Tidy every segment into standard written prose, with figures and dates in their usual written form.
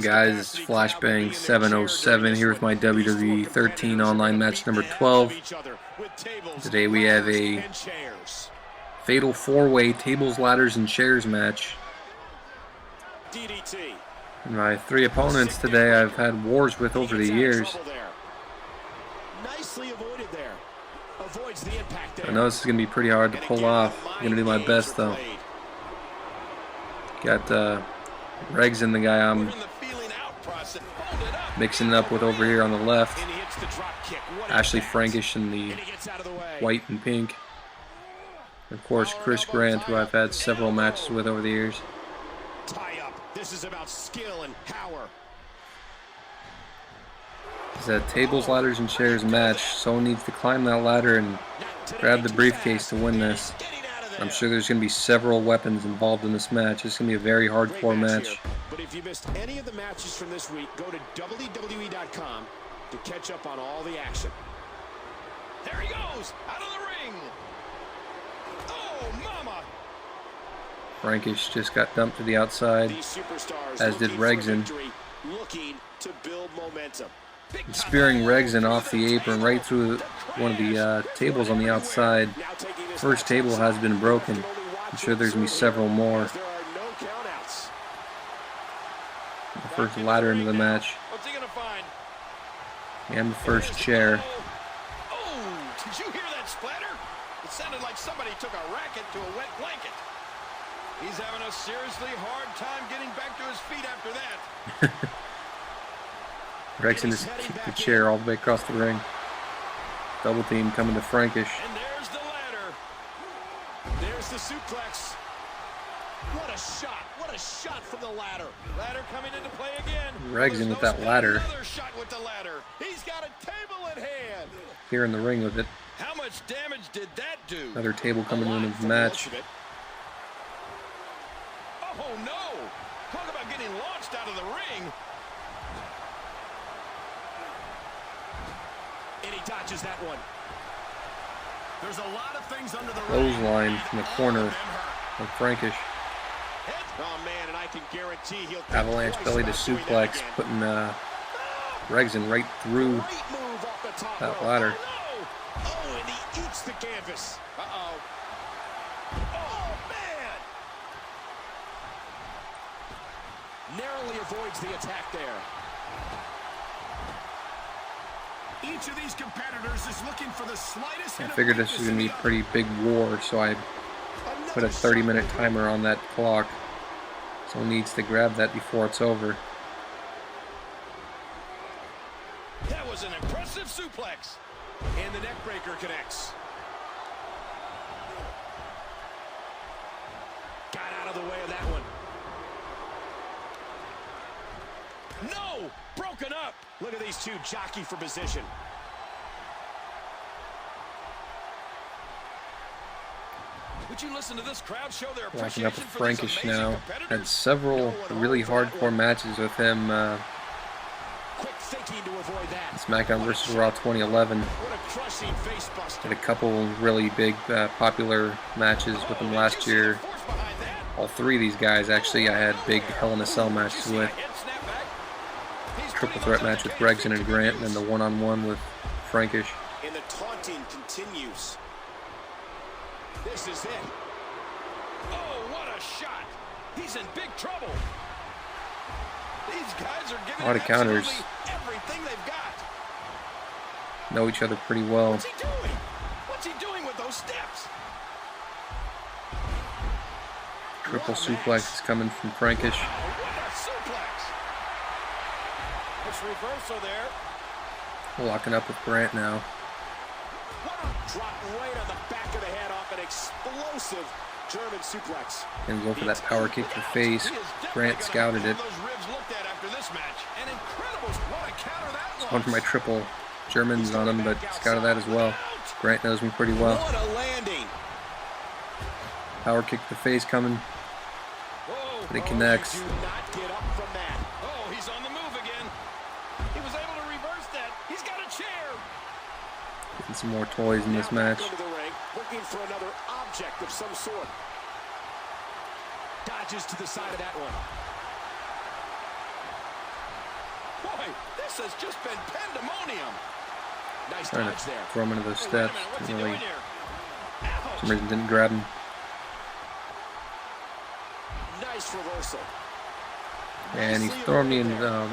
Guys, it's Flashbang 707 here with my WWE 13 online match number 12. Today we have a fatal 4-way tables, ladders, and chairs match. And my 3 opponents today I've had wars with over the years. I know this is going to be pretty hard to pull off. I'm going to do my best though. Got Regzon, the guy I'm mixing it up with over here on the left. Frankish in the white and pink. Of course, Chris Grant, who I've had several matches with over the years. This is about skill and power. It's a tables, ladders, and chairs match. Someone needs to climb that ladder and grab the briefcase to win this. I'm sure there's going to be several weapons involved in this match. It's going to be a very hardcore match. But if you missed any of the matches from this week, go to WWE.com to catch up on all the action. There he goes, out of the ring. Oh, mama. Frankish just got dumped to the outside, as did Regzon. Spearing Regzon off the apron right through one of the tables on the outside. First table has been broken. I'm sure there's going to be several more. The first ladder into the match. And the first chair. Oh, did you hear that splatter? It sounded like somebody took a racket to a wet blanket. He's having a seriously hard time getting back to his feet after that. Regzon just kicked the chair all the way across the ring. Double team coming to Frankish. And there's the ladder. There's the suplex. What a shot. What a shot from the ladder. Ladder coming into play again. Regzon with that ladder. Another shot with the ladder. He's got a table in hand. Here in the ring with it. How much damage did that do? Another table coming into the match. Oh no! Talk about getting launched out of the ring. And he dodges that one. There's a lot of things under the clothesline from the corner of Frankish. Oh man, and I can guarantee he'll avalanche belly to suplex, putting Regzon right through that ladder. Oh, and he eats the canvas. Uh-oh. Oh man! Narrowly avoids the attack there. Each of these competitors is looking for the slightest. I figured this was going to be a pretty big war, so I put a 30-minute timer on that clock. Someone needs to grab that before it's over. That was an impressive suplex. And the neck breaker connects. Got out of the way of that one. No! Broken up! Look at these two jockey for position. Would you listen to this crowd show their appreciation up with for Frankish now. Had several really hardcore matches with him. Quick thinking to avoid that. SmackDown vs. Raw 2011. What a crushing face buster. Had a couple really big popular matches with him last year. All 3 of these guys actually I had big Hell in a Cell matches with. Triple threat match with Regzon and Grant, and then the one-on-one with Frankish. And the taunting continues. This is it. Oh, what a shot. He's in big trouble. These guys are giving a lot of counters. Everything they've got. Know each other pretty well. What's he doing? What's he doing with those steps? Triple suplex is coming from Frankish. What a suplex. It's reversal there. Locking up with Grant now. Drop right on the back of the head off an explosive German suplex. And go for that power kick to the face. Grant scouted it. One for my triple. German's on him, but scouted that as well. Grant knows me pretty well. What a landing. Power kick to the face coming. But it connects. Do not get up from that. Oh, he's on the move again. He was able to reverse that. He's got a chair. Getting some more toys in this match. Looking for another object of some sort. Dodges to the side of that one. Boy, this has just been pandemonium. Nice Trying dodge to there. throw him into those steps. What's he Really, doing here? for some reason didn't grab him. Nice reversal. And he's throwing me in. I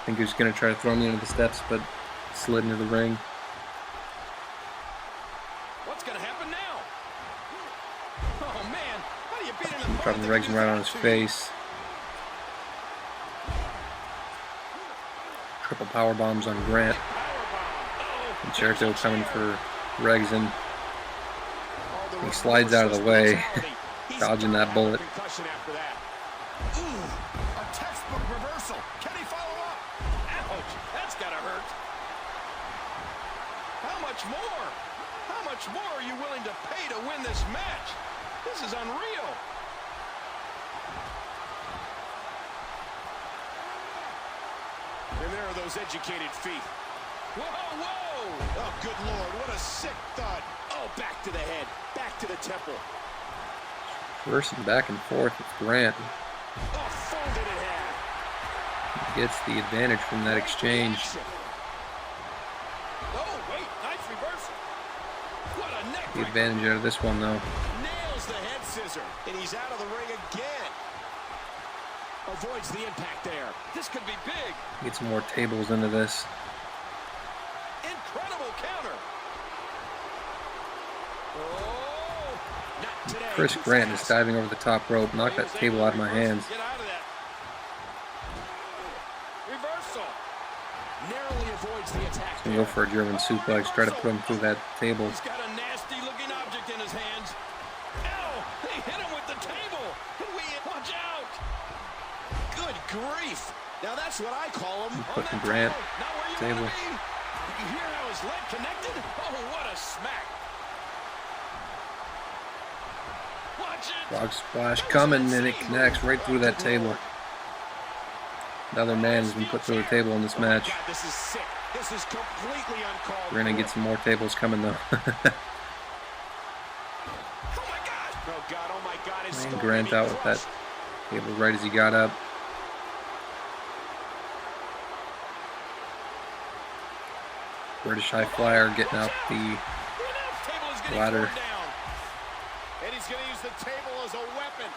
think he was going to try to throw me into the steps, but slid into the ring. What's going to happen now? Oh man, how do you beat an Dropping Regzon right on his face. Triple power bombs on Grant. And Jericho coming for Regzon. He slides out of the way, dodging that bullet. A textbook reversal. Can he follow up? Ouch, that's gotta hurt. How much more? How much more are you willing to pay to win this match? This is unreal. And there are those educated feet. Whoa, whoa! Oh, good Lord, what a sick thud. Oh, back to the head, back to the temple. Versing back and forth with Grant. Oh, folded in half. He gets the advantage from that exchange. Oh, wait, nice reversal. What a neck The breaker. advantage out of this one, though. Nails the head scissor, and he's out of the ring again. Avoids the impact there. This could be big. Get some more tables into this. Incredible counter. Oh, not today. Chris Grant is diving over the top rope, knocked that table out of my hands. Get out of that. Reversal. Narrowly avoids the attack. Gonna go for a German suplex, try to put him through that table. He's got a nasty-looking object in his hands. Ow! He hit him with the table. Watch out! Good grief! Now that's what I call him. Putting Grant Not where you table. want to be. You hear how his leg connected? Oh, what a smack! Watch it. Frog splash coming, and it connects right through that table. Another man has been put through a table in this match. God, this is sick. This is completely uncalled We're gonna for. get some more tables coming though. Oh my God! Oh God! Oh my God! His And skull Grant may be out with that crushed. table right as he got up. British High Flyer getting out the The announce table is getting ladder. thrown down. And he's going to use the table as a weapon.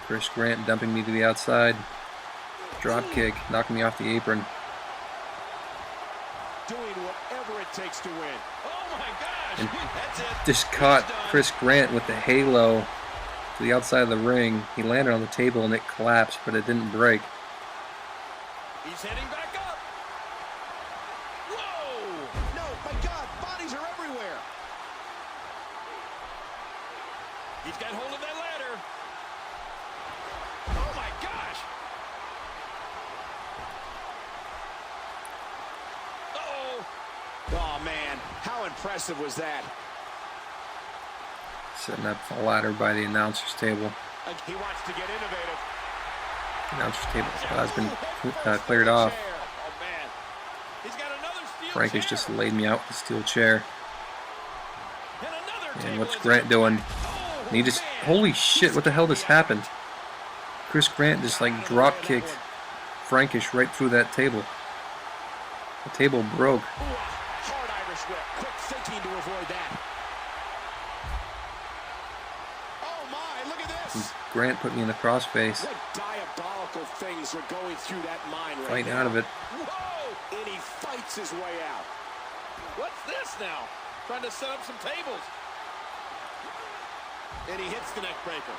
Chris Grant dumping me to the outside. Drop kick, knocking me off the apron. Doing whatever it takes to win. Oh my gosh! And That's it. just caught He's done. Chris Grant with the halo to the outside of the ring. He landed on the table and it collapsed, but it didn't break. He's heading back up. Whoa! No, my God! Bodies are everywhere. He's got hold of that ladder. Oh my gosh! Uh-oh! Oh man, how impressive was that? Setting up the ladder by the announcer's table. He wants to get innovative. The announcer's table has been cleared off. Oh man. He's got another steel Frankish chair. just laid me out with a steel chair. And another And table what's is Grant up. doing? Oh, And he just, man. holy shit, what the hell just happened? Chris Grant just like drop kicked Frankish right through that table. The table broke. Ooh, hard Irish whip. Quick thinking to avoid that. Oh my, look at And this. Grant put me in the crossface. What diabolical things are going through that mind right Fighting now. out of it. Whoa! And he fights his way out. What's this now? Trying to set up some tables. And he hits the neck breaker.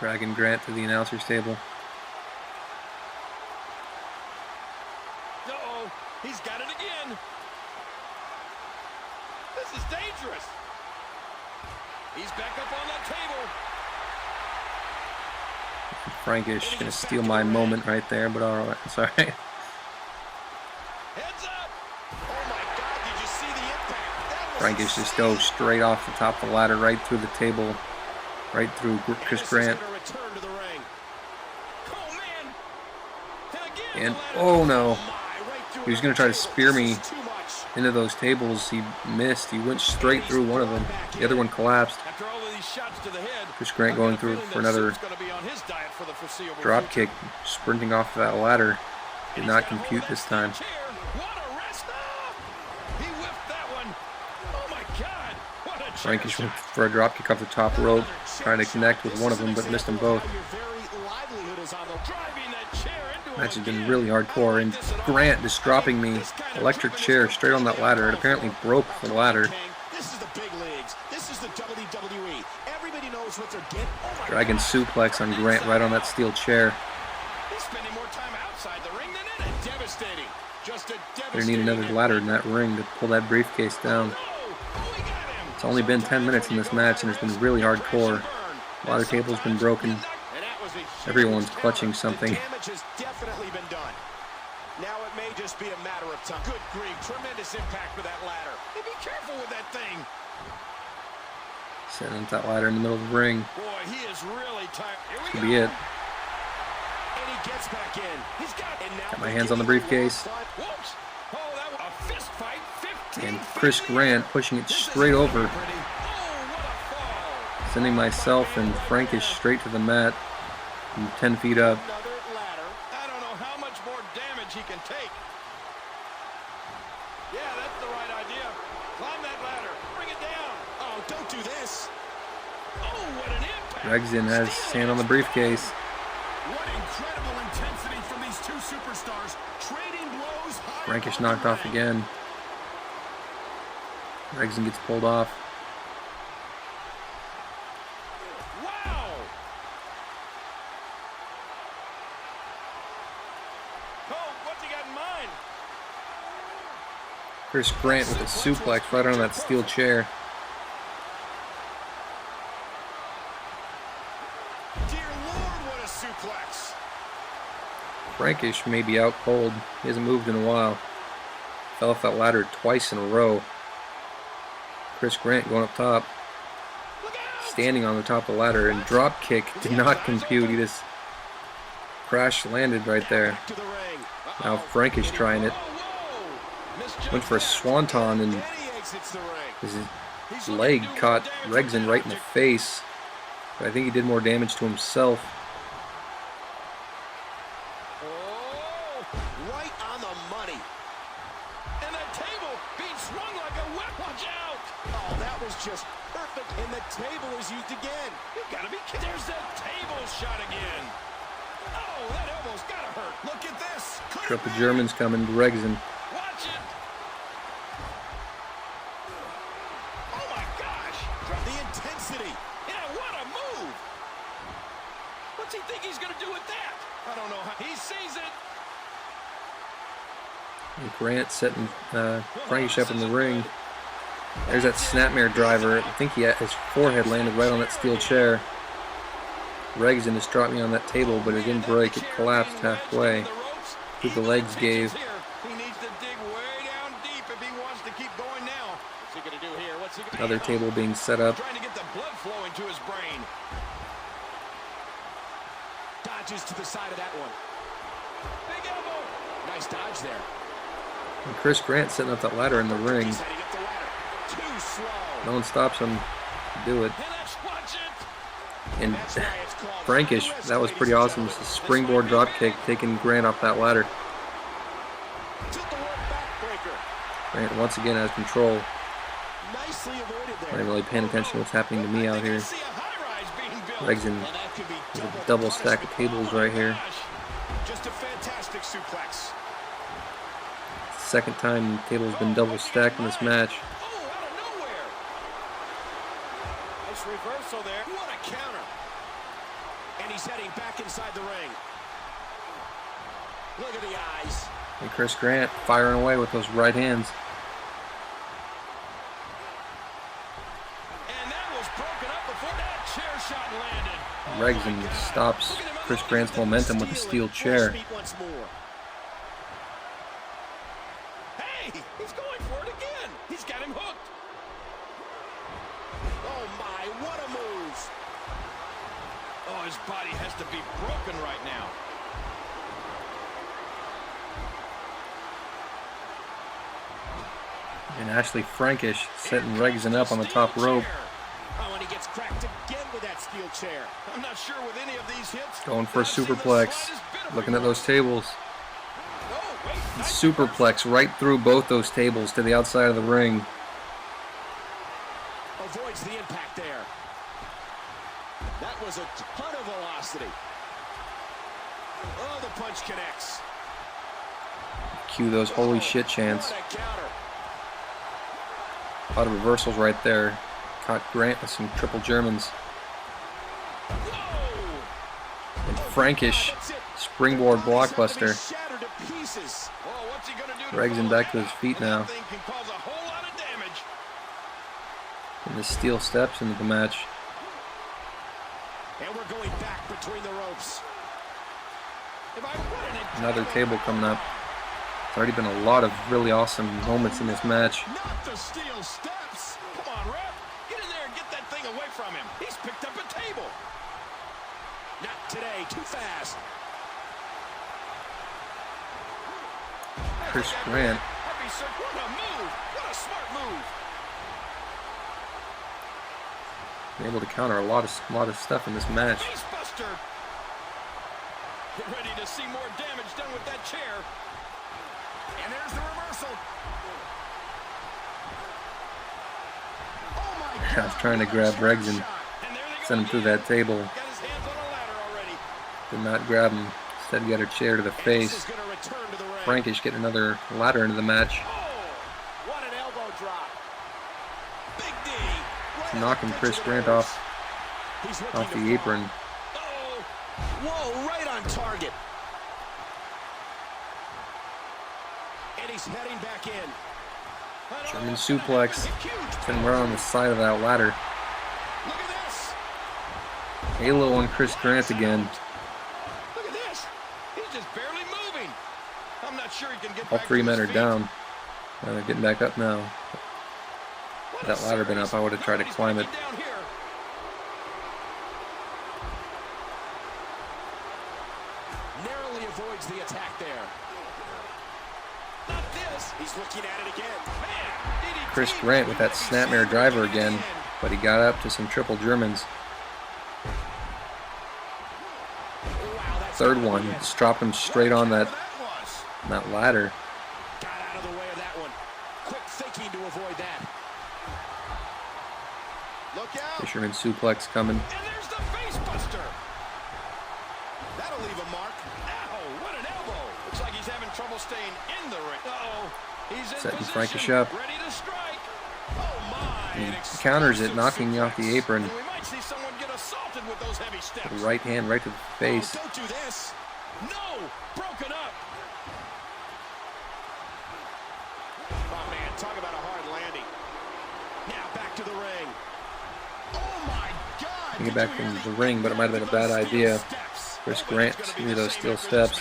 Dragging Grant to the announcer's table. Uh-oh, he's got it again. This is dangerous. He's back up on that table. Frankish gonna steal my moment right there, but alright, it's alright. Heads up. Oh my God, did you see the impact? That was Frankish just insane. goes straight off the top of the ladder, right through the table, right through Chris This is Grant. gonna return to the ring. Oh man. And again, And the ladder. oh no, My, right through he was gonna try to another table. spear me This is too much. into those tables. He missed. He went straight through one of them. The other one collapsed. After all of these Chris Grant going through for another drop kick, sprinting off that ladder. Did not compute this time. Frankish went for a drop kick off the top rope, trying to connect with one of them, but missed them both. Match has been really hardcore, and Grant just dropping me electric chair straight on that ladder. It apparently broke the ladder. This is the big leagues. This is the WWE. Everybody knows what they're getting. Dragon suplex on Grant right on that steel chair. He's spending more time outside the ring than in it. Devastating. Just a They need another ladder in that ring to pull that briefcase down. It's only been 10 minutes in this match, and it's been really hardcore. A lot of tables been broken. Everyone's clutching something. Damage has definitely been done. Now it may just be a matter of time. Good grief, tremendous impact with that ladder. Hey, be careful with that thing. Setting up that ladder in the middle of the ring. Boy, he is really tired. Could be it. And he gets back in. He's Got my hands on the briefcase. Oh, that was a fist fight. 15 And Chris Grant pushing it straight over. Sending myself and Frankish straight to the mat. From 10 feet up. Another ladder. I don't know how much more damage he can take. Yeah, that's the right idea. Climb that ladder. Bring it down. Oh, don't do this. Oh, what an impact. Regzon has his hand on the briefcase. What incredible intensity from these two superstars. Trading blows. Frankish knocked off again. Regzon gets pulled off. Wow. Oh, what's he got in mind? Chris Grant with a suplex right on that steel chair. Dear Lord, what a suplex. Frankish may be out cold. He hasn't moved in a while. Fell off that ladder twice in a row. Chris Grant going up top. Standing on the top of the ladder, and drop kick did not compute. He just crash landed right there. Now Frankish trying it. Went for a swanton, and his leg caught Regzon right in the face. But I think he did more damage to himself. Right on the money. And that table being swung like a whip. Watch out. Oh, that was just perfect. And the table is used again. You gotta be kidding. There's that table shot again. Oh, that elbow's gotta hurt. Look at this. Got the Germans coming to Regzon. Watch it. Oh my gosh. The intensity. Yeah, what a move. What's he think he's gonna do with that? I don't know how. He sees it. And Grant setting Frankish up in the ring. There's that snapmare driver. I think his forehead landed right on that steel chair. Regzon just dropped me on that table, but it didn't break. It collapsed halfway. Who the legs gave. He needs to dig way down deep if he wants to keep going now. What's he gonna do here? What's he gonna Another table being set up. Trying to get the blood flowing to his brain. Dodges to the side of that one. Big elbow. Nice dodge there. And Chris Grant setting up that ladder in the ring. Too slow. No one stops him to do it. Watch it. And Frankish, that was pretty awesome. Just a springboard drop kick, taking Grant off that ladder. Grant once again has control. Nicely avoided there. Not really paying attention to what's happening to me out here. Regzon with a double stack of tables right here. Just a fantastic suplex. Second time the table's been double stacked in this match. Oh, out of nowhere. Nice reversal there. What a counter. And he's heading back inside the ring. Look at the eyes. And Chris Grant firing away with those right hands. And that was broken up before that chair shot landed. Regzon stops Chris Grant's momentum with a steel chair. Hey, he's going for it again. He's got him hooked. Oh my, what a move. Oh, his body has to be broken right now. And Ashley Frankish setting Regzon up on the top rope. Oh, and he gets cracked again with that steel chair. I'm not sure with any of these hits. Going for a superplex. Looking at those tables. Superplex right through both those tables to the outside of the ring. Avoids the impact there. That was a ton of velocity. Oh, the punch connects. Cue those holy shit chants. A lot of reversals right there. Caught Grant with some triple Germans. And Frankish springboard blockbuster. Regzon back to his feet now. And the steel steps into the match. And we're going back between the ropes. Another table coming up. There's already been a lot of really awesome moments in this match. Not the steel steps. Come on, ref. Get in there and get that thing away from him. He's picked up a table. Not today. Too fast. Chris Grant. What a move. What a smart move. Been able to counter a lot of stuff in this match. Facebuster. Get ready to see more damage done with that chair. And there's the reversal. Oh my God. I was trying to grab Regzon, send him through that table. Got his hands on a ladder already. Did not grab him. Instead, he got a chair to the face. Frankish getting another ladder into the match. Oh, what an elbow drop. Big D. Right knocking Chris Grant off the apron. Oh, whoa, right on target. And he's heading back in. German suplex. Sitting right on the side of that ladder. Look at this. Halo on Chris Grant again. Look at this. He's just barely moving. I'm not sure he can get All back three to men his are feet. down. They're getting back up now. If that ladder been up, I would have tried to climb it. Down here. Narrowly avoids the attack there. Not this. He's looking at it again. Man, DDT. Chris Grant with that snapmare driver again, but he got up to some triple Germans. Wow, that's Third one, just dropped him straight on that ladder. got out of the way of that one. Quick thinking to avoid that. Look out. Fisherman suplex coming. And there's the facebuster. That'll leave a mark. Ow, what an elbow. Looks like he's having trouble staying in the ring. Uh-oh. He's in Setting position. Frankish up. Ready to strike. Oh my. He An counters it, explosive knocking you off the suplex. apron. And we might see someone get assaulted with those heavy steps. The right hand right to the face. Oh, don't do this. No, broken up. Oh man, talk about a hard landing. Now back to the ring. Oh my God! Get back in the ring, but it might have been a bad idea. Chris Grant threw those steel steps.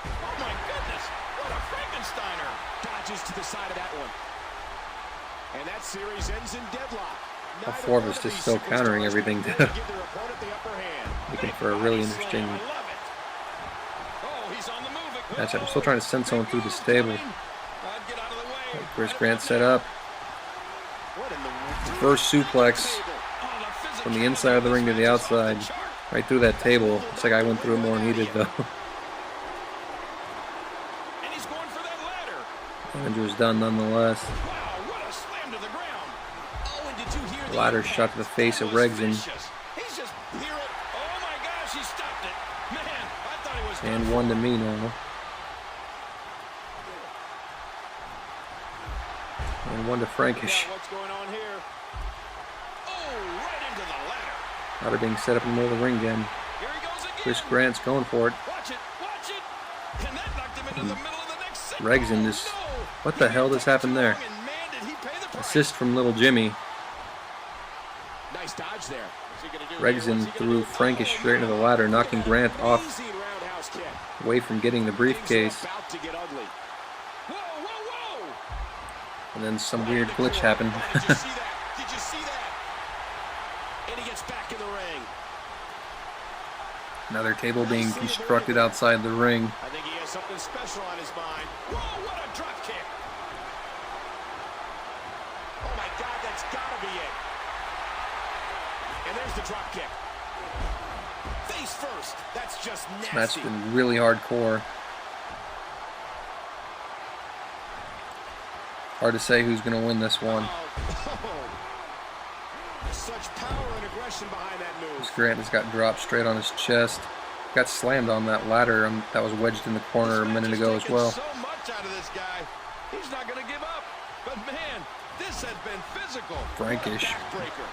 Oh my goodness! What a Frankensteiner! Dodges to the side of that one. And that series ends in deadlock. All four of us just still countering everything to looking for a really interesting matchup. I'm still trying to send someone through this table. Chris Grant set up. Reverse suplex from the inside of the ring to the outside. Right through that table. Looks like I went through it more than he did though. Damage was done nonetheless. Ladder shot to the face of Regzon. And one to me now. And one to Frankish. Ladder being set up in the middle of the ring again. Chris Grant's going for it. Regzon just... What the hell just happened there? Assist from Little Jimmy. Nice dodge there. Regzon threw Frankish straight into the ladder, knocking Grant off away from getting the briefcase. And then some weird glitch happened. Did you see that? And he gets back in the ring. Another table being constructed outside the ring. I think he has something special on his mind. Whoa, what a drop kick. Oh my God, that That's gotta be it. And there's the drop kick. Face first. That's just nasty. This match has been really hardcore. Hard to say who's going to win this one. Such power and aggression behind that move. Chris Grant has got dropped straight on his chest. Got slammed on that ladder that was wedged in the corner a minute ago as well. So much out of this guy. He's not going to give up. But man, this has been physical. Frankish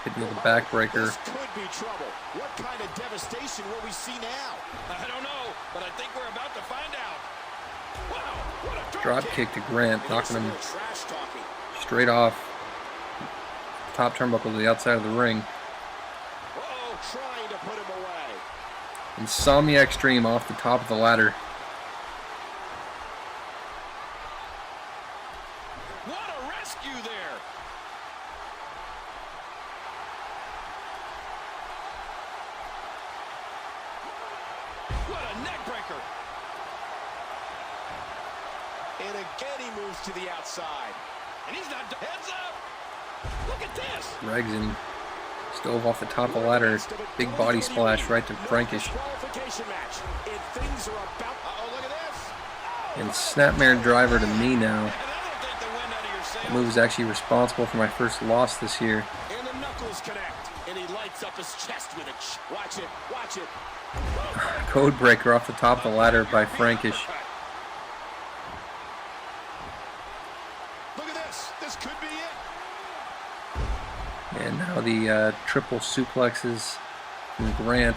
hitting with a backbreaker. This could be trouble. What kind of devastation will we see now? I don't know, but I think we're about to find out. Wow, what a drop kick to Grant, knocking him straight off top turnbuckle to the outside of the ring. Whoa, trying to put him away. Insomniac Extreme off the top of the ladder. What a rescue there. What a neck breaker. And again he moves to the outside. And he's not heads up. Look at this. Regzon stove off the top of the ladder. Big body splash right to Frankish. And Snapmare Driver to me now. That move is actually responsible for my first loss this year. And the knuckles connect. And he lights up his chest with it. Watch it. Watch it. Code breaker off the top of the ladder by Frankish. Look at this. This could be it. And now the triple suplexes from Grant.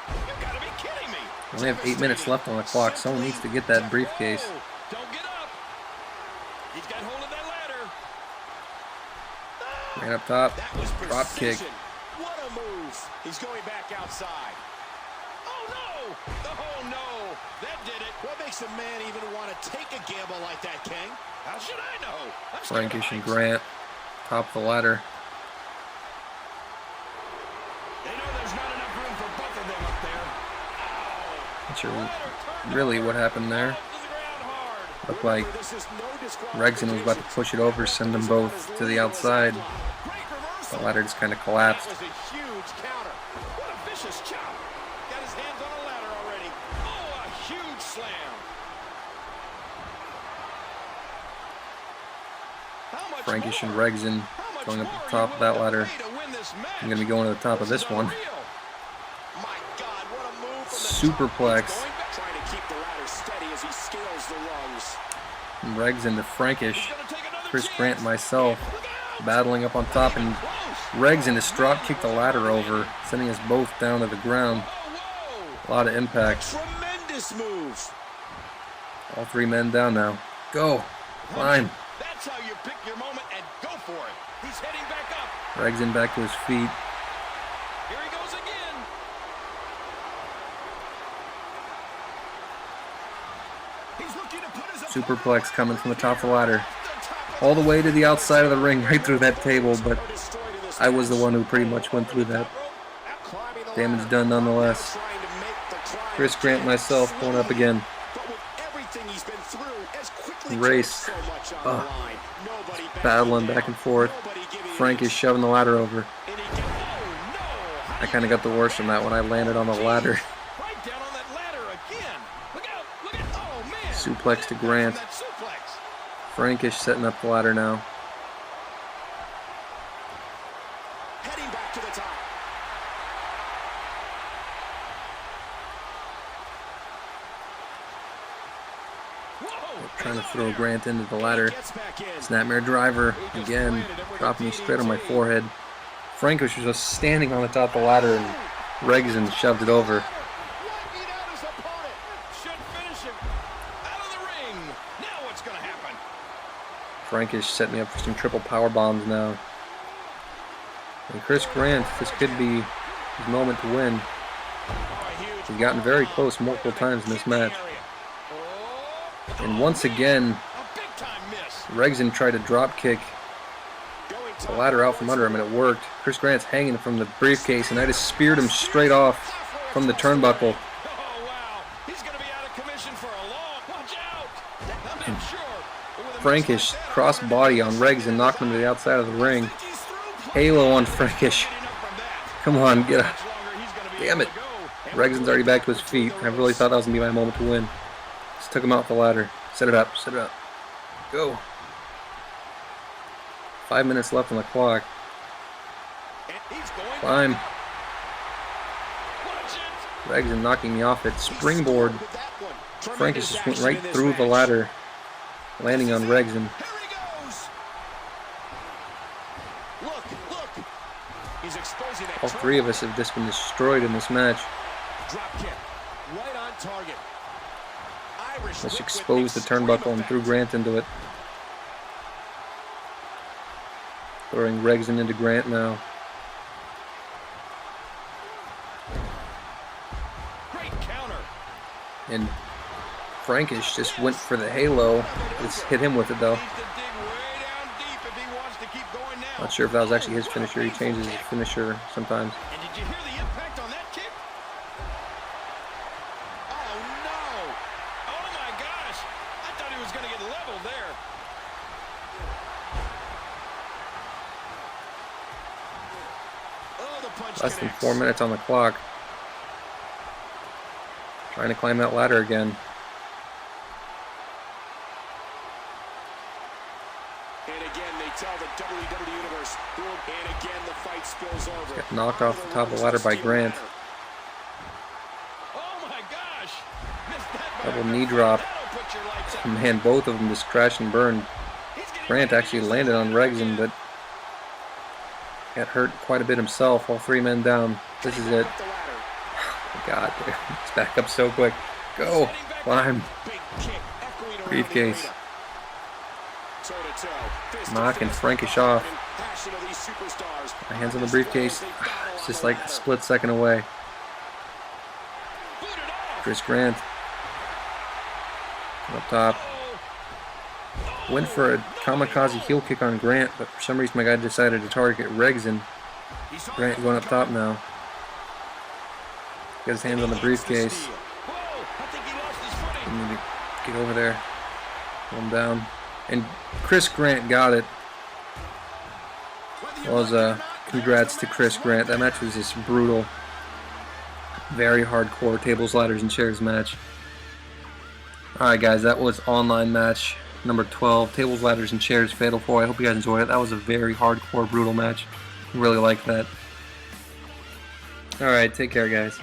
You gotta be kidding me. We only have 8 minutes left on the clock. Someone needs to get that briefcase. Don't get up. He's got hold of that ladder. Right up top. Drop kick. What a move. He's going back outside. Oh no! Oh no! That did it. What makes a man even want to take a gamble like that, King? How should I know? Frankish and Grant, top of the ladder. They know there's not enough room for both of them up there. Not sure really what happened there. Looked like Regzon was about to push it over, send them both to the outside. The ladder just kind of collapsed. That was a huge counter. What a vicious chop. Got his hands on a ladder already. Oh, a huge slam. Frankish and Regzon going up the top of that ladder. I'm going to be going to the top of this one. Superplex. From Regzon to Frankish. Chris Grant and myself battling up on top, and Regzon has drop kicked the ladder over, sending us both down to the ground. A lot of impact. Tremendous move. All 3 men down now. Go. Climb. That's how you pick your moment and go for it. He's heading back up. Regzon back to his feet. Here he goes again. He's looking to put his Superplex coming from the top of the ladder. All the way to the outside of the ring, right through that table, but I was the one who pretty much went through that. Damage done nonetheless. Chris Grant and myself going up again. Race. Battling back and forth. Frank is shoving the ladder over. I kind of got the worst on that when I landed on the ladder. Suplex to Grant. Frankish setting up the ladder now. Heading back to the top. Trying to throw Grant into the ladder. Snapmare Driver again, dropping me straight on my forehead. Frankish was just standing on the top of the ladder, and Regzon shoved it over. Frankish set me up for some triple power bombs now. And Chris Grant, this could be his moment to win. He's gotten very close multiple times in this match. And once again, Regzon tried to drop kick the ladder out from under him, and it worked. Chris Grant's hanging from the briefcase, and I just speared him straight off from the turnbuckle. Frankish cross body on Regzon, knocking him to the outside of the ring. Halo on Frankish. Come on, get up. Damn it. Regzon's already back to his feet. I really thought that was going to be my moment to win. Just took him out the ladder. Set it up, set it up. Go. 5 minutes left on the clock. Climb. Regzon knocking me off it. Springboard. Frankish just went right through the ladder, landing on Regzon. All three of us have just been destroyed in this match. Let's expose the turnbuckle and threw Grant into it. Throwing Regzon into Grant now. And Frankish just went for the halo. Just hit him with it though. Not sure if that was actually his finisher. He changes his finisher sometimes. And did you hear the impact on that kick? Oh no! Oh my gosh! I thought he was going to get leveled there. Oh, the punch Less than 4 minutes on the clock. Trying to climb that ladder again. And again, they tell the WWE Universe, and again the fight spills over. Got knocked off the top of the ladder by Grant. Oh my gosh! Double knee drop. Man, both of them just crashed and burned. Grant actually landed on Regzon, but got hurt quite a bit himself. All three men down. This is it. Oh God, it's back up so quick. Go, climb. Briefcase. Knocking Frankish off. My hands on the briefcase. It's just like a split second away. Chris Grant. Up top. Went for a kamikaze heel kick on Grant, but for some reason my guy decided to target Regzon. Grant going up top now. Got his hands on the briefcase. Need to get over there. Pull him down. And Chris Grant got it. Well, congrats to Chris Grant. That match was just brutal. Very hardcore tables, ladders, and chairs match. Alright guys, that was online match number 12. Tables, ladders, and chairs, Fatal 4. I hope you guys enjoyed it. That was a very hardcore, brutal match. Really liked that. Alright, take care guys.